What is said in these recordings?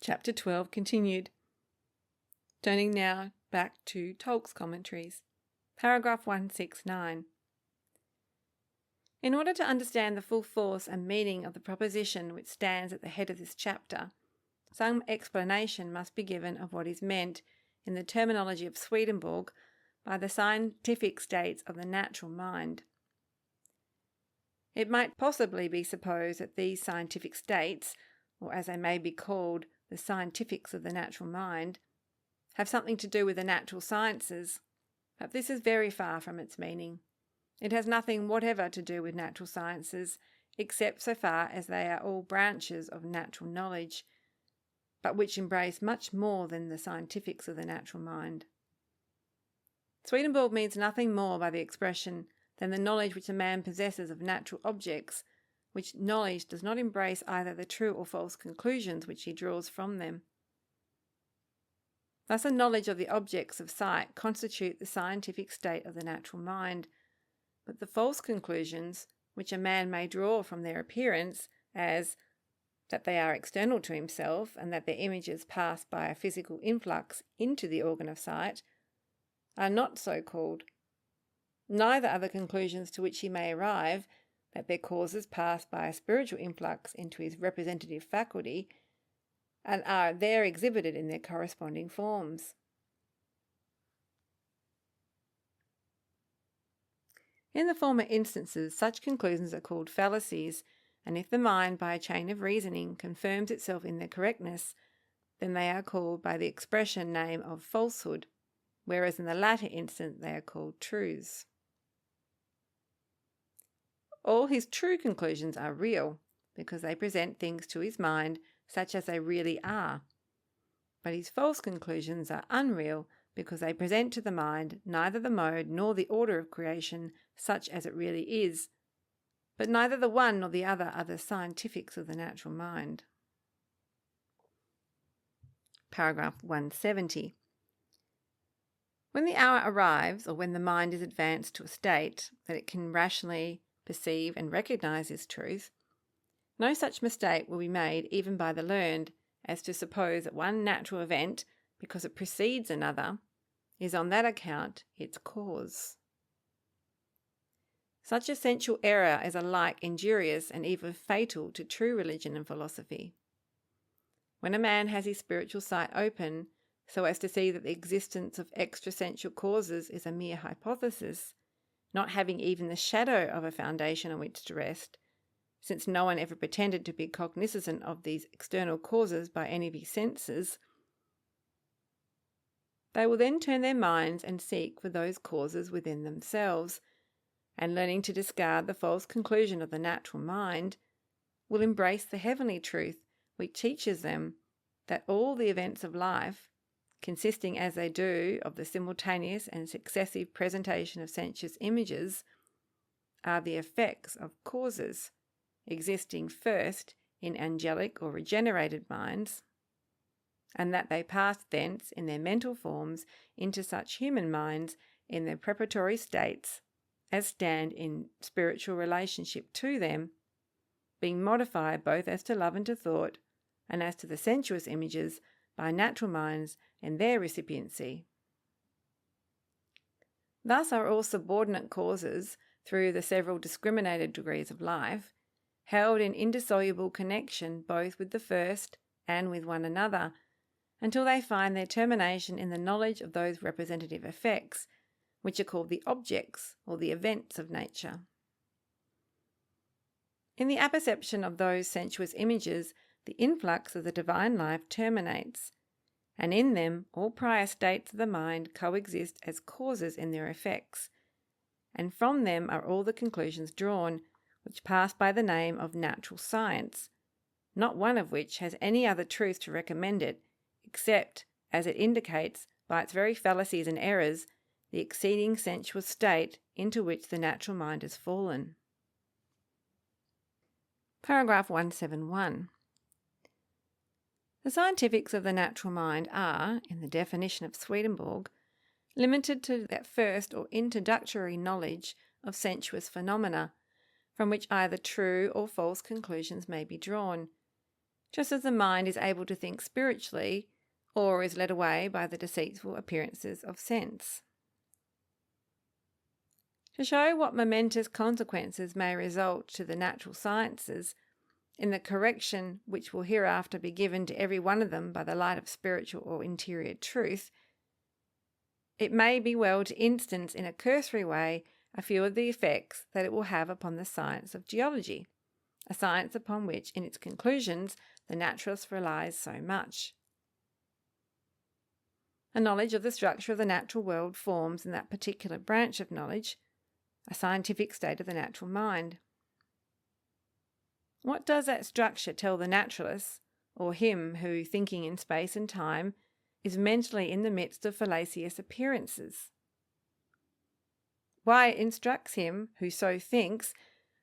Chapter 12 continued. Turning now back to Tulk's commentaries. Paragraph 169. In order to understand the full force and meaning of the proposition which stands at the head of this chapter, some explanation must be given of what is meant, in the terminology of Swedenborg, by the scientific states of the natural mind. It might possibly be supposed that these scientific states, or as they may be called, the scientifics of the natural mind, have something to do with the natural sciences, but this is very far from its meaning. It has nothing whatever to do with natural sciences, except so far as they are all branches of natural knowledge, but which embrace much more than the scientifics of the natural mind. Swedenborg means nothing more by the expression than the knowledge which a man possesses of natural objects, which knowledge does not embrace either the true or false conclusions which he draws from them. Thus a knowledge of the objects of sight constitute the scientific state of the natural mind, but the false conclusions which a man may draw from their appearance, as that they are external to himself and that their images pass by a physical influx into the organ of sight, are not so called. Neither are the conclusions to which he may arrive, that their causes pass by a spiritual influx into his representative faculty, and are there exhibited in their corresponding forms. In the former instances, such conclusions are called fallacies, and if the mind, by a chain of reasoning, confirms itself in their correctness, then they are called by the expression name of falsehood, whereas in the latter instance they are called truths. All his true conclusions are real, because they present things to his mind such as they really are. But his false conclusions are unreal, because they present to the mind neither the mode nor the order of creation such as it really is, but neither the one nor the other are the scientifics of the natural mind. Paragraph 170. When the hour arrives, or when the mind is advanced to a state that it can rationally perceive and recognize this truth, no such mistake will be made even by the learned as to suppose that one natural event, because it precedes another, is on that account its cause. Such essential error is alike injurious and even fatal to true religion and philosophy. When a man has his spiritual sight open, so as to see that the existence of extrasensual causes is a mere hypothesis, not having even the shadow of a foundation on which to rest, since no one ever pretended to be cognizant of these external causes by any of his senses, they will then turn their minds and seek for those causes within themselves, and learning to discard the false conclusion of the natural mind, will embrace the heavenly truth which teaches them that all the events of life, consisting as they do of the simultaneous and successive presentation of sensuous images, are the effects of causes, existing first in angelic or regenerated minds, and that they pass thence in their mental forms into such human minds in their preparatory states as stand in spiritual relationship to them, being modified both as to love and to thought, and as to the sensuous images by natural minds and their recipiency. Thus are all subordinate causes, through the several discriminated degrees of life, held in indissoluble connection both with the first and with one another, until they find their termination in the knowledge of those representative effects, which are called the objects or the events of nature. In the apperception of those sensuous images, the influx of the divine life terminates, and in them all prior states of the mind coexist as causes in their effects, and from them are all the conclusions drawn, which pass by the name of natural science, not one of which has any other truth to recommend it, except, as it indicates by its very fallacies and errors, the exceeding sensuous state into which the natural mind has fallen. Paragraph 171. The scientifics of the natural mind are, in the definition of Swedenborg, limited to that first or introductory knowledge of sensuous phenomena, from which either true or false conclusions may be drawn, just as the mind is able to think spiritually or is led away by the deceitful appearances of sense. To show what momentous consequences may result to the natural sciences in the correction which will hereafter be given to every one of them by the light of spiritual or interior truth, it may be well to instance in a cursory way a few of the effects that it will have upon the science of geology, a science upon which, in its conclusions, the naturalist relies so much. A knowledge of the structure of the natural world forms, in that particular branch of knowledge, a scientific state of the natural mind. What does that structure tell the naturalist, or him who, thinking in space and time, is mentally in the midst of fallacious appearances? Why, it instructs him who so thinks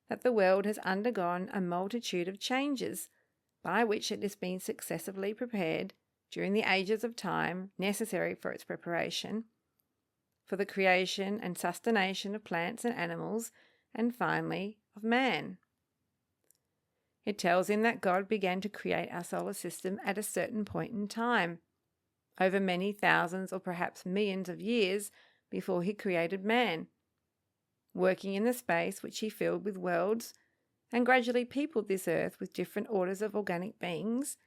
that the world has undergone a multitude of changes, by which it has been successively prepared during the ages of time necessary for its preparation, for the creation and sustentation of plants and animals, and finally of man. It tells him that God began to create our solar system at a certain point in time, over many thousands or perhaps millions of years before he created man, working in the space which he filled with worlds, and gradually peopled this earth with different orders of organic beings,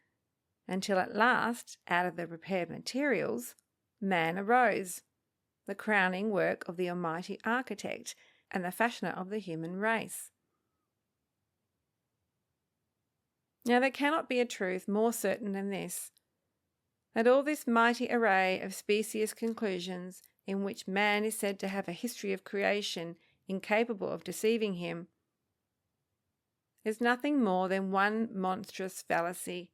until at last, out of the prepared materials, man arose, the crowning work of the Almighty Architect and the fashioner of the human race. Now there cannot be a truth more certain than this, that all this mighty array of specious conclusions, in which man is said to have a history of creation incapable of deceiving him, is nothing more than one monstrous fallacy,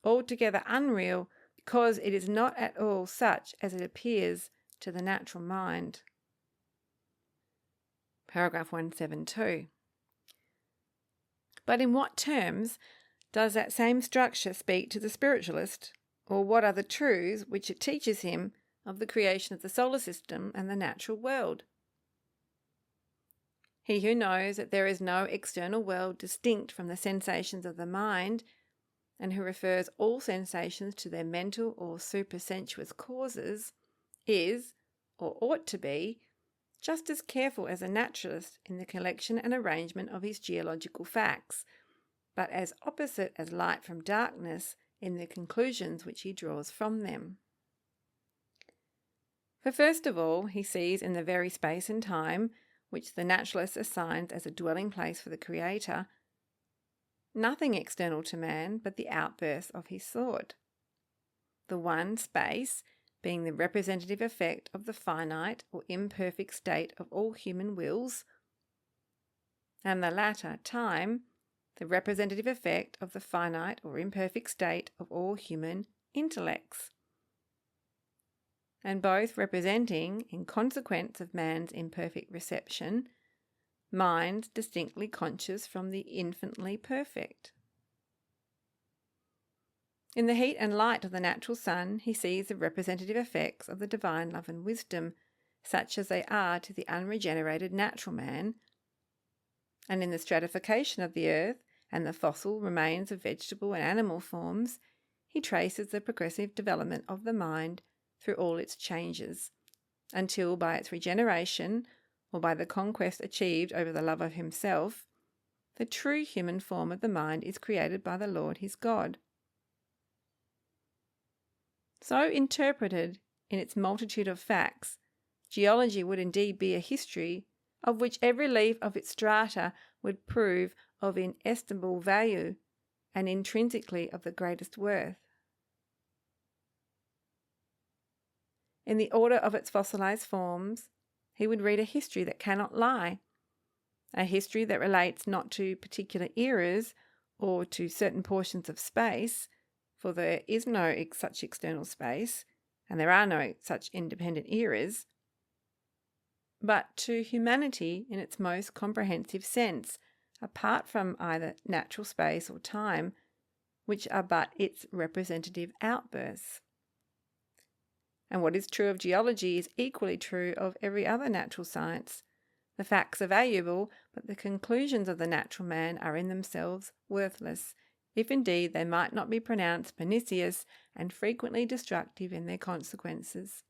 altogether unreal, because it is not at all such as it appears to the natural mind. Paragraph 172. But in what terms does that same structure speak to the spiritualist, or what are the truths which it teaches him of the creation of the solar system and the natural world? He who knows that there is no external world distinct from the sensations of the mind, and who refers all sensations to their mental or supersensuous causes, is, or ought to be, just as careful as a naturalist in the collection and arrangement of his geological facts, but as opposite as light from darkness in the conclusions which he draws from them. For first of all, he sees in the very space and time, which the naturalist assigns as a dwelling place for the Creator, nothing external to man but the outburst of his thought. The one, space, being the representative effect of the finite or imperfect state of all human wills, and the latter, time, the representative effect of the finite or imperfect state of all human intellects, and both representing, in consequence of man's imperfect reception, minds distinctly conscious from the infinitely perfect. In the heat and light of the natural sun, he sees the representative effects of the divine love and wisdom, such as they are to the unregenerated natural man, and in the stratification of the earth and the fossil remains of vegetable and animal forms, he traces the progressive development of the mind through all its changes, until by its regeneration, or by the conquest achieved over the love of himself, the true human form of the mind is created by the Lord his God. So interpreted in its multitude of facts, geology would indeed be a history of which every leaf of its strata would prove of inestimable value and intrinsically of the greatest worth. In the order of its fossilized forms, he would read a history that cannot lie, a history that relates not to particular eras or to certain portions of space, for there is no such external space, and there are no such independent eras, but to humanity in its most comprehensive sense, apart from either natural space or time, which are but its representative outbursts. And what is true of geology is equally true of every other natural science. The facts are valuable, but the conclusions of the natural man are in themselves worthless, if indeed they might not be pronounced pernicious and frequently destructive in their consequences.